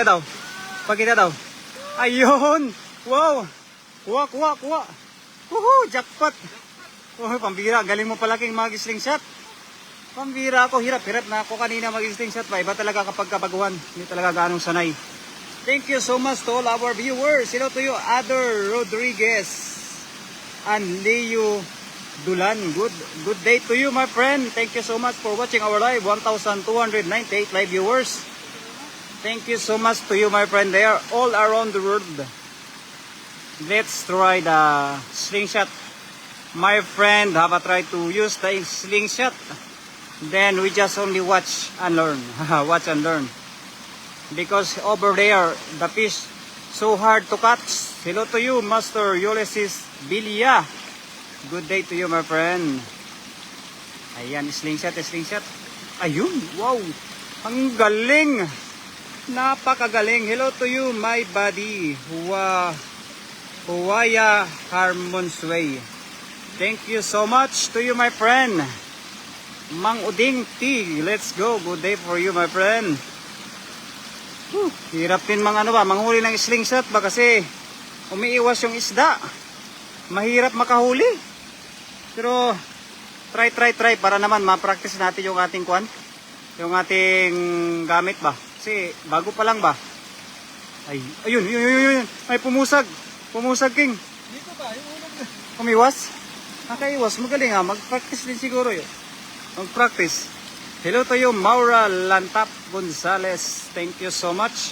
daw. Pakita daw. Ayun. Wow. Kuha. Jackpot. Oh, pambira. Galing mo palaking mag-slingshot. Pambira ako. Hirap na ako kanina mag-slingshot pa. Iba talaga kapag kabaguhan. Hindi talaga ganong sanay. Thank you so much to all our viewers. Hello to you, Ador Rodriguez and Leo Dulan. Good day to you, my friend. Thank you so much for watching our live. 1,298 live viewers. Thank you so much to you, my friend. They are all around the world. Let's try the slingshot. My friend, have a try to use the slingshot. Then we just only watch and learn. Watch and learn. Because over there, the fish so hard to catch. Hello to you, Master Ulysses Bilia. Good day to you, my friend. Ayan, slingshot. Ayun, wow. Ang galing. Napakagaling. Hello to you, my buddy. Huwaya Harmonsway. Thank you so much to you, my friend. Mang Uding T. Let's go. Good day for you, my friend. Hirap din manghuli ng slingshot ba kasi umiiwas yung isda. Mahirap makahuli. Pero try para naman ma-practice natin yung ating yung ating gamit ba. Kasi bago pa lang ba. Ayun. May pumusag, King. Dito ba? Yung unang... Umiwas? Nakaiwas. Magaling ha. Mag-practice din siguro yun. Mag-practice. Hello to you, Maura Lantap Gonzalez. Thank you so much.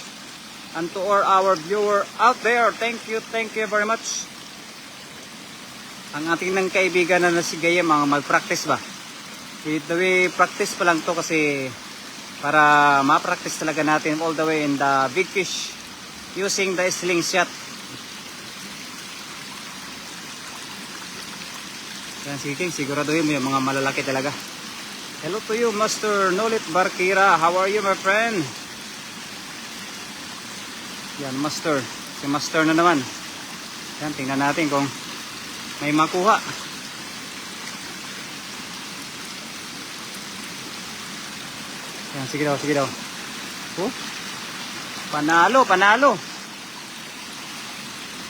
And to all our viewer out there, thank you very much. Ang ating ng kaibigan na si Gayem, mag-practice ba? The way practice pa lang to kasi para ma-practice talaga natin all the way in the big fish using the slingshot. Yan, sige King, siguraduhin mo yung mga malalaki talaga. Hello to you, Master Nolit Barkira. How are you, my friend? Yan, Master. Si Master na naman. Yan, tingnan natin kung may makuha. Yan, sige daw. Oh, panalo.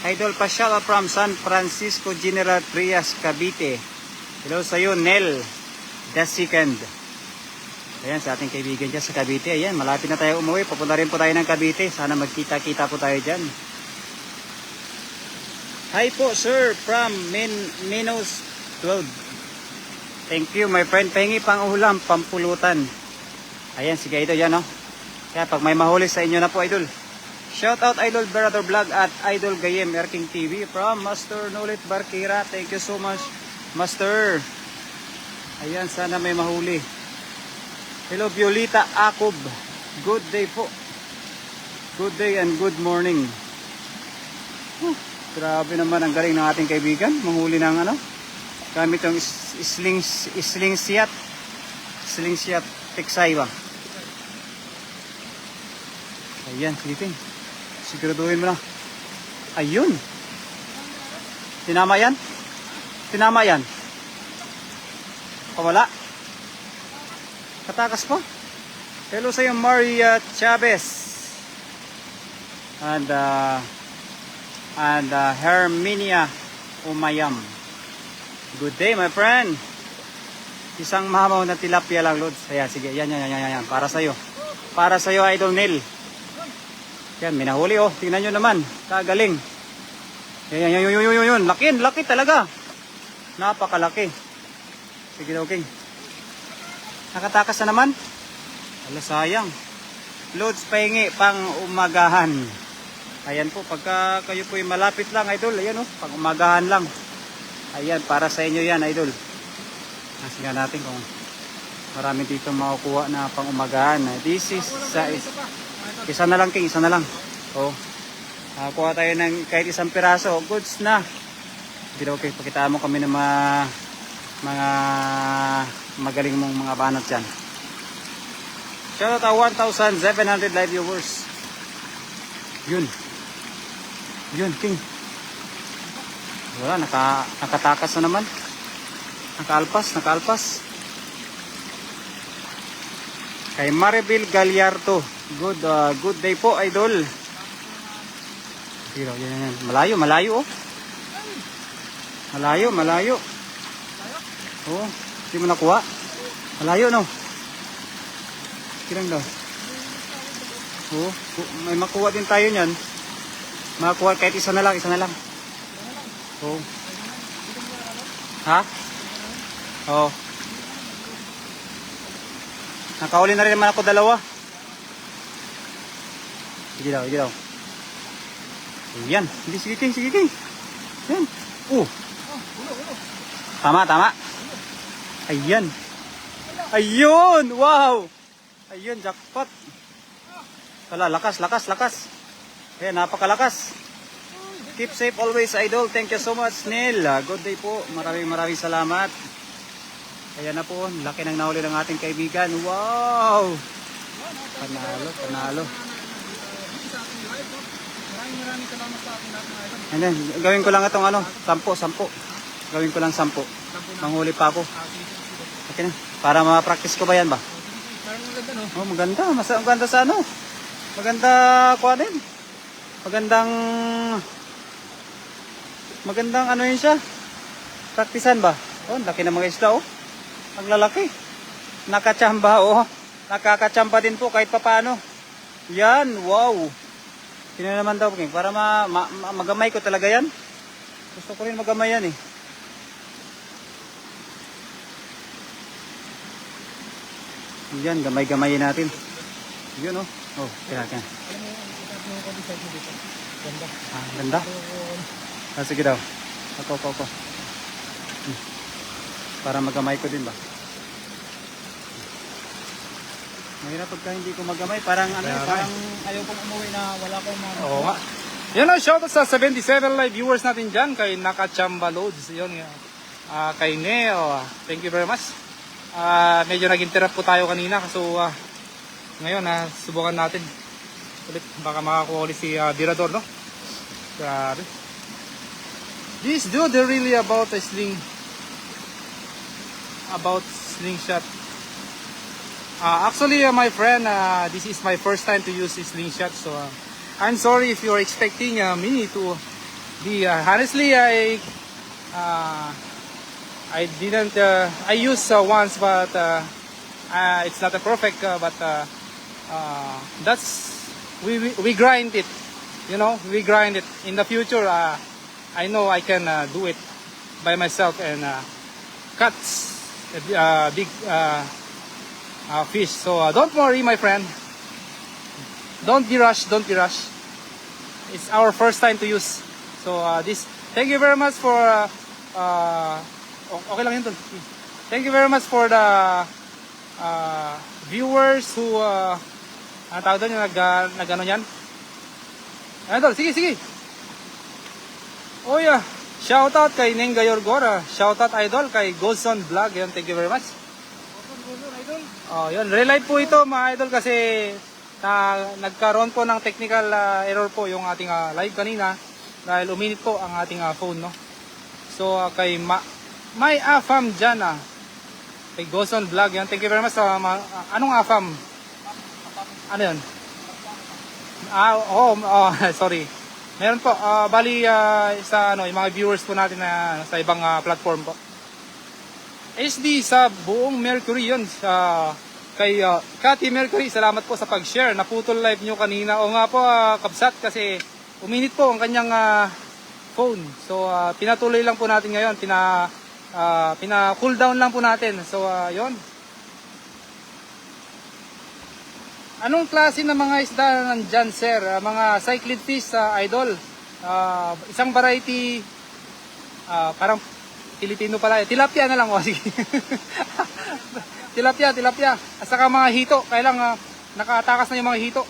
Idol Pasyala from San Francisco, General Trias, Cavite. Hello sa iyo, Nel. The second. Ayan, sa ating kaibigan dyan sa Cavite. Ayan, malapit na tayo umuwi. Papunta rin po tayo ng Cavite. Sana magkita-kita po tayo dyan. Hi po, sir. From Minos 12. Thank you, my friend. Pahingi pang ulam, pampulutan. Ayan, sige, Idol. Yan, no? Kaya pag may mahuli sa inyo na po, Idol. Shout out, Idol Brother Vlog at Idol Gayem Erking TV from Master Nolit Barkira. Thank you so much, Master. Ayan, sana may mahuli. Hello, Violeta Akob. Good day po. Good day and good morning. Grabe naman ang galing ng ating kaibigan. Manghuli ng gamit yung slingshot. Slingshot. Tiksay ba? Ayan, sige. Siguraduhin mo na. Ayun. Tinama yan? Pawala. Katakas po. Hello sa iyo, Maria Chavez. And Herminia Umayam. Good day, my friend. Isang mamaw na tilapia lang, Lods. Ayan, sige. Yan. Para sa iyo, Idol Neil. Yan, minahuli oh. Tingnan nyo naman. Kagaling. Yan. Laki talaga. Napakalaki. Sige daw, King. Nakatakas na naman. Ala, sayang. Loads pahingi pang umagahan. Ayan po, pagka kayo po yung malapit lang, Idol. Ayan oh, pang umagahan lang. Ayan, para sa inyo yan, Idol. Nasinga natin kung marami dito makukuha na pang umagahan. This is isa na lang, King. Isa na lang. Oh. Kuha tayo ng kahit isang piraso. Goods na. Pero okay, pakita mo kami ng mga magaling mong mga banat dyan. Shout out 1,700 live viewers. Yun, King. Wala, nakatakas na naman. Nakaalpas. Kay Maribel Gallardo. Good day po, idol. Pero yan. Malayo oh. Malayo. Oh, hindi mo nakuha. Malayo no. Kirang daw. Oh, may makuha din tayo niyan. Makuha kahit isa na lang. Oh. Ha? Oh. Nakauli na rin naman ako 2. Sige daw. Yan. Sige king. Yan. Tama. Ayan. Ayun! Wow! Ayun, jackpot. Wala, lakas. Ayan, napakalakas. Keep safe always, idol. Thank you so much, Neil. Good day po. Maraming salamat. Ayan na po. Laki ng nahuli ng ating kaibigan. Wow! Panalo. Maraming salamat sa ating lahat, mga idol. And then, gawin ko lang itong 10. Gawin ko lang 10. Manghuli pa ako. Okay na. Para ma-practice ko ba yan ba? Parang maganda, no? Oh, maganda. Maganda sa ano? Maganda kuha din. Magandang ano yun siya. Praktisan ba? Oh, laki ng mga isda oh. Ang lalaki. Nakachamba oh. Nakakachamba din po kahit papaano. Yan, wow. Sino naman daw para magamay ko talaga yan. Gusto ko rin magamay yan eh. Yan, gamay-gamayin natin. Yun oh. Oh, kaya. Alam mo, ang konti dito. Ganda. Ganda? Sige daw. Ako. Para magamay ko din ba? Mahirap pagka hindi ko magamay. Parang ayaw kong umuwi na wala akong mga... Oo nga. Yan o, shoutout sa 77 live viewers natin dyan. Kay Nakachamba Loads. Yun, kay Neo. Thank you very much. Medyo nag-interrupt po tayo kanina. So, ngayon, subukan natin. Ulit, baka makakuha ulit si Dirador, no? Grabe. This dude, they're really about a slingshot. Actually, my friend, this is my first time to use this slingshot. So, I'm sorry if you're expecting me to be... honestly, I didn't... I used once, but it's not a perfect. But that's... We grind it. You know, we grind it. In the future, I know I can do it by myself and catch big fish. So don't worry, my friend. Don't be rushed. It's our first time to use. So this. Thank you very much for. Okay lang yun tol. Thank you very much for the viewers who. Ang tawag doon yung nag-ano yan. Ayun tol, sige. Oh yeah. Shoutout kay Nenga Yorgora. Shoutout idol kay Golson Vlog. Yan, thank you very much. Oh, yun. Relive po ito mga idol kasi nagkaroon po ng technical error po yung ating live kanina dahil uminit po ang ating phone, no. So kay May Afam dyan kay Golson Vlog. Yan, thank you very much. Anong Afam? Ano yun? Sorry. Meron po, bali sa yung mga viewers po natin na sa ibang platform po. SD sa buong Mercury yun. Kay Cathy Mercury, salamat po sa pag-share. Naputol live nyo kanina. O nga po, kabsat, kasi uminit po ang kanyang phone. So, pinatuloy lang po natin ngayon. Pina-cool down lang po natin. So, yun. Anong klase ng mga isda nandyan, sir? Mga cyclid fish, idol. Isang variety, parang Filipino pala. Tilapia na lang. Sige. Tilapia. At saka mga hito. Kailang nakatakas na yung mga hito.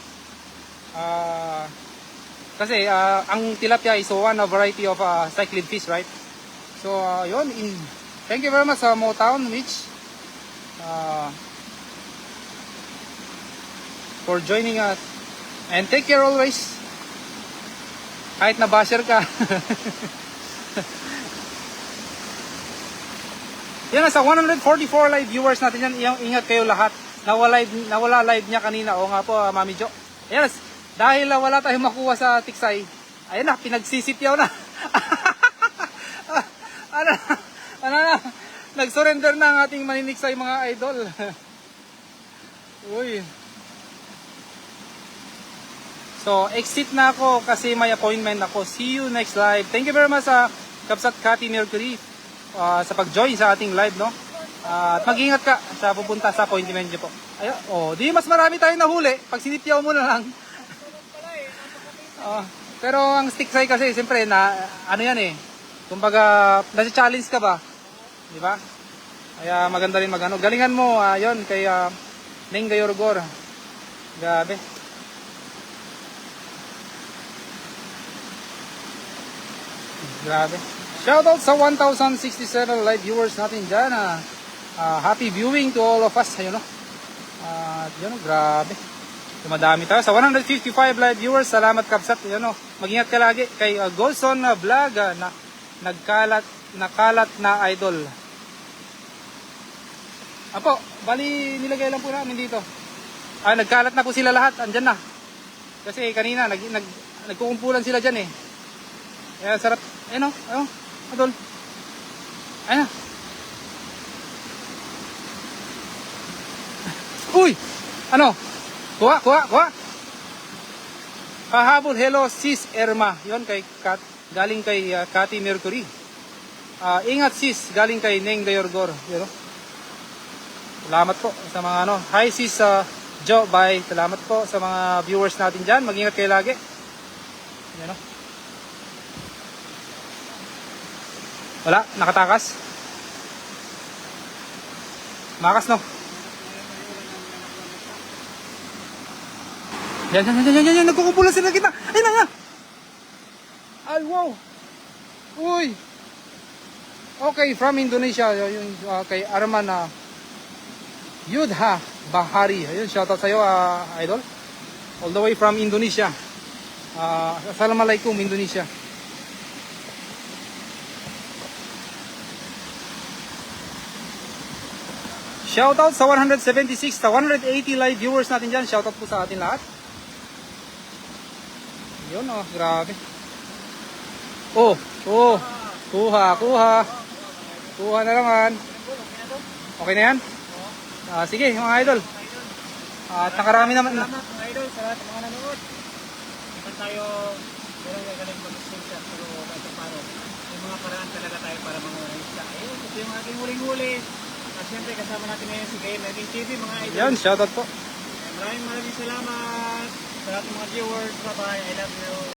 Kasi ang tilapia is one variety of cyclid fish, right? So, yun. Thank you very much, Motown, Mitch. For joining us. And take care always. Kahit na basher ka. Yan, sa 144 live viewers natin yan. Ingat kayo lahat. nawala live niya kanina. O nga po, Mami Jo. Yes, dahil wala tayong makuha sa tiksay, ayun na, pinagsisityaw na. ano, ano na, nag-surrender na ang ating maniniksay mga idol. Uy. So, exit na ako kasi may appointment ako. See you next live. Thank you very much sa Kapsat Kati Mercury sa pag-join sa ating live, no? At mag-ingat ka sa pupunta sa appointment niyo po. Ayo, di mas marami tayong nahuli pag sinipyaw mo na lang. Pero ang stick side kasi, siyempre, ano yan eh. Kumbaga, nasi-challenge ka ba? Di ba? Kaya maganda rin magano. Galingan mo, yon kay Neng Gayorgor. Grabe. Grabe. Shoutout sa 1,067 live viewers natin dyan. Happy viewing to all of us. Ayun, no? Yun, no? Grabe. Dumadami tayo. Sa 155 live viewers, salamat Kapsat. Yun, no? Mag-ingat ka lagi kay Golson Vlog na nakalat na idol. Apo, bali nilagay lang po namin dito. Nagkalat na po sila lahat. Andyan na. Kasi kanina, nagkukumpulan sila dyan eh. Kaya sarap. Ayun, ayun, adol. Ayun. Uy! Ano? Kuha. Pahabol, hello sis Erma. Yon kay galing kay Kati Mercury. Ingat sis, galing kay Neng Gayorgor. Yun, no? Salamat po sa mga ano. Hi sis Jo, bye. Salamat po sa mga viewers natin dyan. Mag-ingat kayo lagi. Yan, no? Wala, nakatakas. Makas, no? Yan. Nagkukumpulan sila kita. Ayun na. Ay, wow. Uy. Okay, from Indonesia. Yung kay Arman Yudha Bahari. Ayun, shoutout sa'yo, idol. All the way from Indonesia. Assalamualaikum, Indonesia. Shoutout sa 176, sa 180 live viewers natin dyan. Shoutout po sa atin lahat. Yun, grabe. Kuha na naman. Okay na yan? Sige, mga idol. At nakarami naman. Salamat mga idol sa lahat ng mga nanood. Hindi tayo pero gagaling mag-screenshot pero ito paro. May mga paraan talaga tayo para mangunaisa. Ayun, ito yung aking huling-huli. Siyempre kasama natin ngayon si Gayem Edwin TV mga idol. Yan, shoutout po. Maraming salamat sa lahat ng mga viewers. Bye-bye. I love you.